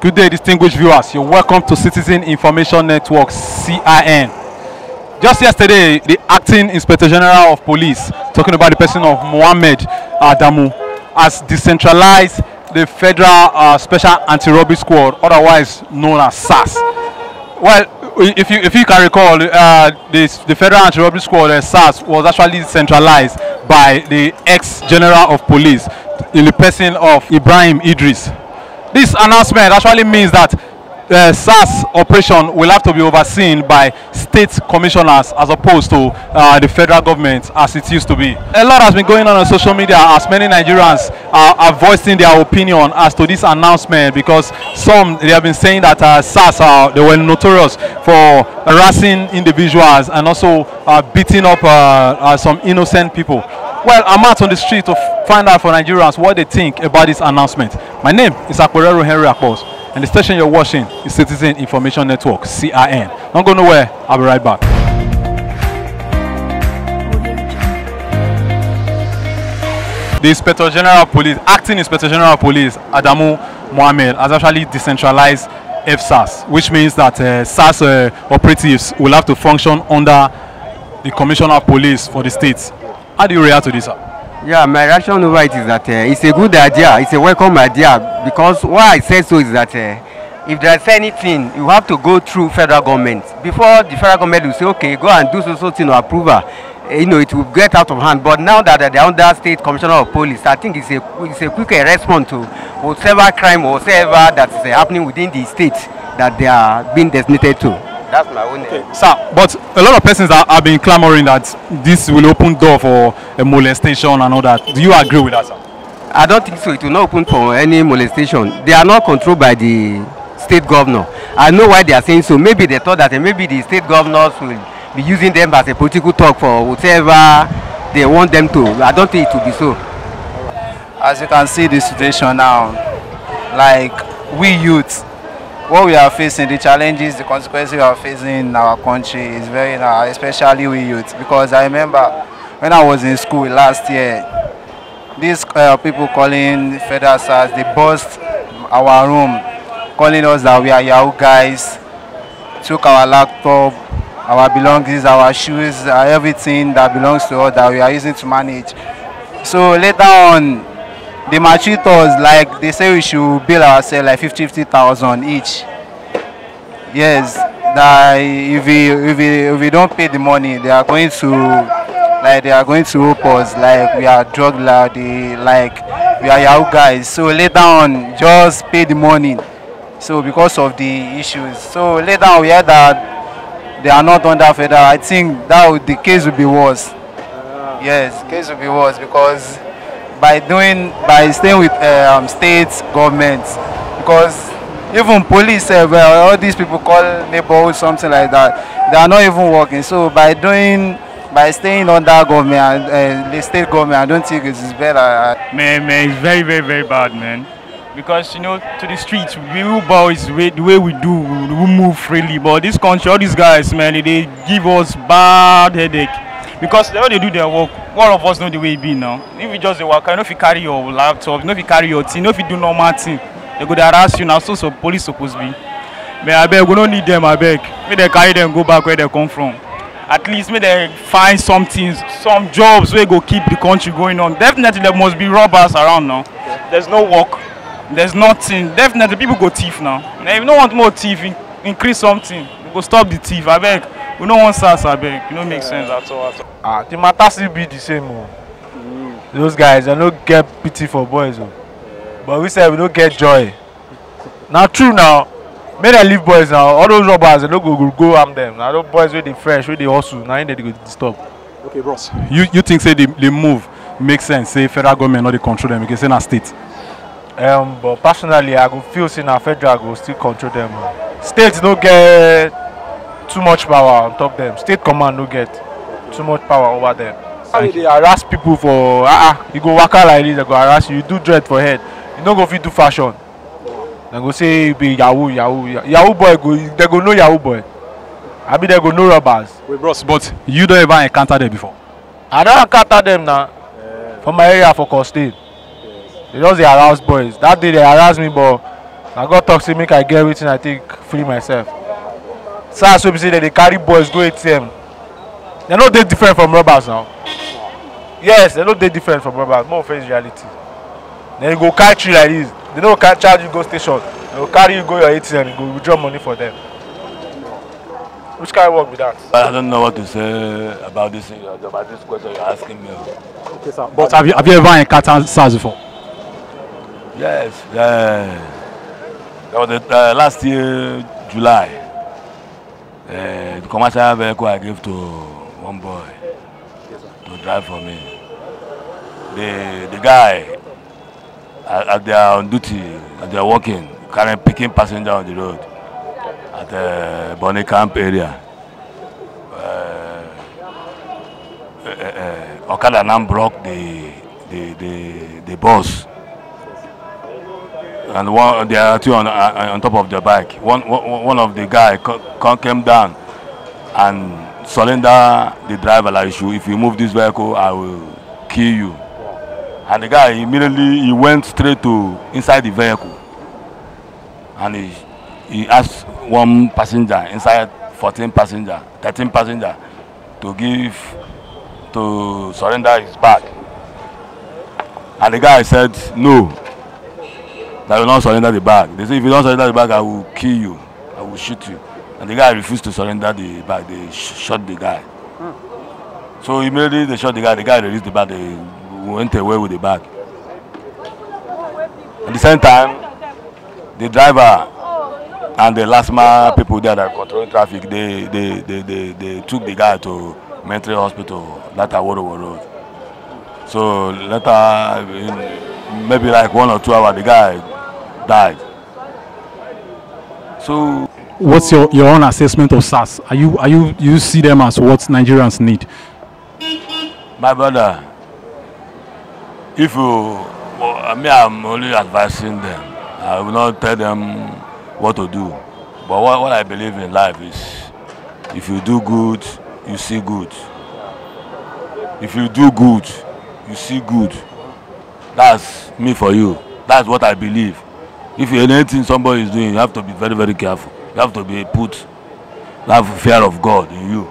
Good day, distinguished viewers. You're welcome to Citizen Information Network, CIN. Just yesterday, the Acting Inspector General of Police, talking about the person of Mohammed Adamu, has decentralized the Federal Special Anti-Robbery Squad, otherwise known as SARS. Well, if you can recall, the Federal Anti-Robbery Squad, SARS, was actually decentralized by the ex-General of Police in the person of Ibrahim Idris. This announcement actually means that SARS operation will have to be overseen by state commissioners as opposed to the federal government as it used to be. A lot has been going on social media as many Nigerians are voicing their opinion as to this announcement, because they have been saying that SARS they were notorious for harassing individuals and also beating up some innocent people. Well, I'm out on the street to find out for Nigerians what they think about this announcement. My name is Akporero Akpos, and the station you're watching is Citizen Information Network, CIN. Don't go nowhere, I'll be right back. The Inspector General of Police, Acting Inspector General of Police, Adamu Mohammed, has actually decentralized Fsars, which means that SARS operatives will have to function under the Commissioner of Police for the states. How do you react to this, sir? Yeah, my reaction over it is that it's a good idea, it's a welcome idea, because why I said so is that if there's anything, you have to go through federal government. Before the federal government will say, okay, go and do so thing or approval, it will get out of hand. But now that they're under state commissioner of police, I think it's a quicker response to whatever crime or whatever that is happening within the state that they are being designated to. That's my own. Okay, sir, but a lot of persons have been clamoring that this will open door for a molestation and all that. Do you agree with that, sir? I don't think so. It will not open for any molestation. They are not controlled by the state governor. I know why they are saying so. Maybe they thought that maybe the state governors will be using them as a political talk for whatever they want them to. I don't think it will be so. As you can see the situation now, like we youth, what we are facing, the challenges, the consequences we are facing in our country is very narrow, especially we youth. Because I remember when I was in school last year, these people calling Federal SARS, they burst our room, calling us that we are Yahoo guys, took our laptop, our belongings, our shoes, everything that belongs to us that we are using to manage. So later on, they maltreat us, like they say we should bill ourselves like 50,000 each. Yes, that if we don't pay the money, they are going to rope us like we are drug lord, like we are Yahoo guys. So later on, just pay the money. So because of the issues, so later on we heard that they are not under federal. I think the case will be worse. Yes, case will be worse because by staying with state governments, because even police, all these people call neighborhood something like that, they are not even working. So by staying under government, the state government, I don't think it is better. Man, it's very, very, very bad, man. Because to the streets, we boys, the way we do, we move freely. But this country, all these guys, man, they give us bad headache. Because when they do their work, one of us know the way it be now. If you just work, if you carry your laptop, if you carry your thing, if you do normal thing, they go to harass you now. So police supposed to be. But I beg, we don't need them. I beg. May they carry them, go back where they come from. At least may they find something, some jobs where go keep the country going on. Definitely there must be robbers around now. There's no work. There's nothing. Definitely people go thief now. Now if you don't want more thief, increase something. We go stop the thief. I beg. We don't want SARS, I beg. It don't make sense at all. The matter still be the same. Those guys, they don't get pity for boys. But we say we don't get joy. Now true now, may they leave boys now. All those robbers, they don't go harm them. Now those boys with the fresh, with the hustle, now they go disturb. Okay, bros. You think say the move makes sense? Say federal government not they control them, because say na state. But personally, I go feel say na federal go still control them. States don't get too much power on top them. State command don't get too much power over them. They harass people for you go waka like this, they go harass you. You do dread for head. You don't go fit do fashion. They go say you be Yahoo boy. They go know Yahoo boy. I mean they go know robbers. Wait, bros, but you don't ever encounter them before? I don't encounter them now. From my area for State. They just they harass boys. That day they harassed me, but I got talk say make I get everything I take free myself. SARS wey be say they carry boys go ATM. They no dey different from robbers now. Yes, they no dey different from robbers. More face reality. Then you go catch you like this. They no charge you go station. They go carry you go your ATM. You go withdraw money for them. Which kind of work be that? I don't know what to say about this question you're asking me. Okay, sir. But have you ever encountered SARS before? Yes. That was last year, July. The commercial vehicle I gave to one boy to drive for me. The guy, as they are on duty, as they are working, picking passenger on the road at the Bonnie Camp area. Okada now blocked the bus. And they are two on top of the bike. One of the guy came down and surrender the driver like, if you move this vehicle, I will kill you. And the guy immediately went straight to inside the vehicle, and he asked one passenger inside 13 passenger to surrender his bag. And the guy said no. That will not surrender the bag. They say if you don't surrender the bag, I will kill you. I will shoot you. And the guy refused to surrender the bag. They shot the guy. So immediately they shot the guy. The guy released the bag. They went away with the bag. At the same time, the driver and the last mile people there that controlling traffic, they took the guy to mental hospital, that Akporero Road. So later, maybe like 1 or 2 hours, the guy died. So what's your own assessment of SARS? You see them as what Nigerians need? My brother, if you, I'm only advising them. I will not tell them what to do. But what I believe in life is, if you do good, you see good. If you do good, you see good. That's me for you. That's what I believe. If anything somebody is doing, you have to be very, very careful. You have to have fear of God in you.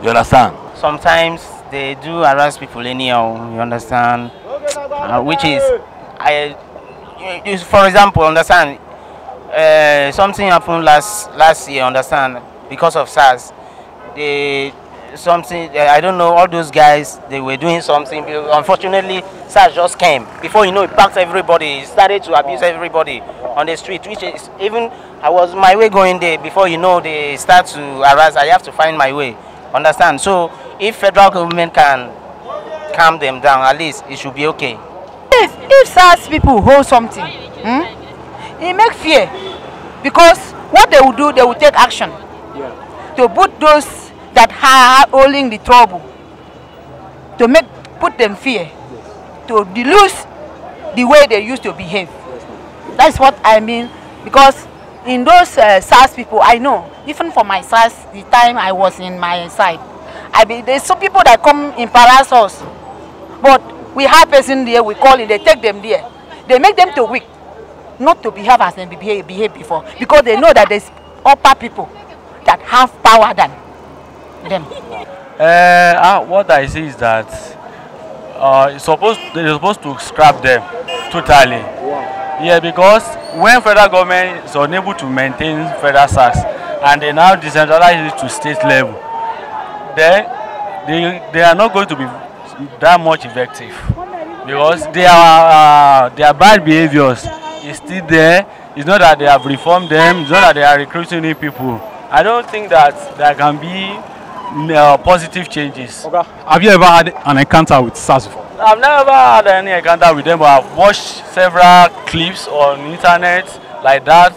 You understand? Sometimes they do harass people anyhow, you understand? Which is, for example, understand, something happened last year, understand, because of SARS. I don't know, all those guys, they were doing something. Unfortunately, SARS just came. Before you know, it packed everybody. It started to abuse everybody on the street, which is even, I was my way going there. Before you know, they start to harass. I have to find my way. Understand? So, if federal government can calm them down, at least it should be okay. If SARS people hold something, it makes fear. Because what they will do, they will take action to put those that are holding the trouble, to put them fear, to lose the way they used to behave. That's what I mean. Because in those SARS people, I know, even for my SARS, the time I was in my side, there's some people that come embarrass us. But we have person there, we call it, they take them there. They make them to weak, not to behave as they behave before. Because they know that there's upper people that have power than them. What I see is that they're supposed to scrap them totally. Yeah, because when federal government is unable to maintain federal SARS and they now decentralize it to state level, then they are not going to be that much effective, because their bad behaviors is still there. It's not that they have reformed them. It's not that they are recruiting new people. I don't think that there can be positive changes. Okay. Have you ever had an encounter with SARS before? I've never had any encounter with them, but I've watched several clips on internet like that,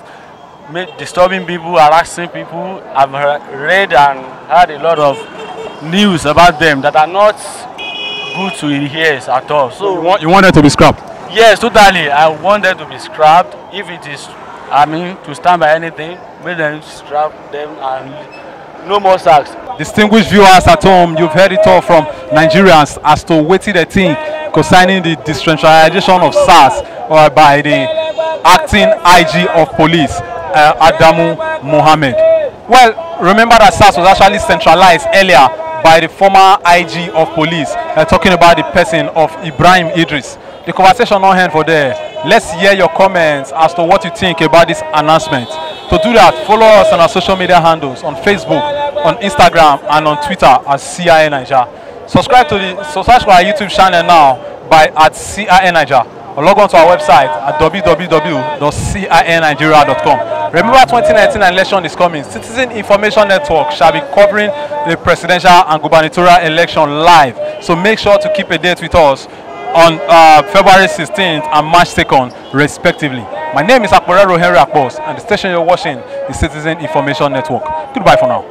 disturbing people, harassing people. I've read and heard a lot of news about them that are not good to hear at all. So you want them to be scrapped? Yes, totally. I want them to be scrapped. If it is, to stand by anything, make them scrap them and no more SARS. Distinguished viewers at home, you've heard it all from Nigerians as to what they think concerning the decentralization of SARS by the acting IG of police, Adamu Mohammed. Well, remember that SARS was actually centralized earlier by the former IG of police, talking about the person of Ibrahim Idris. The conversation not end for there. Let's hear your comments as to what you think about this announcement. To do that, follow us on our social media handles on Facebook, on Instagram, and on Twitter as CIN Niger. Subscribe to our YouTube channel now by @CIN Niger, or log on to our website at www.cinnigeria.com. Remember, 2019 election is coming. Citizen Information Network shall be covering the presidential and gubernatorial election live. So make sure to keep a date with us on February 16th and March 2nd, respectively. My name is Akporero Akpos, and the station you're watching is Citizen Information Network. Goodbye for now.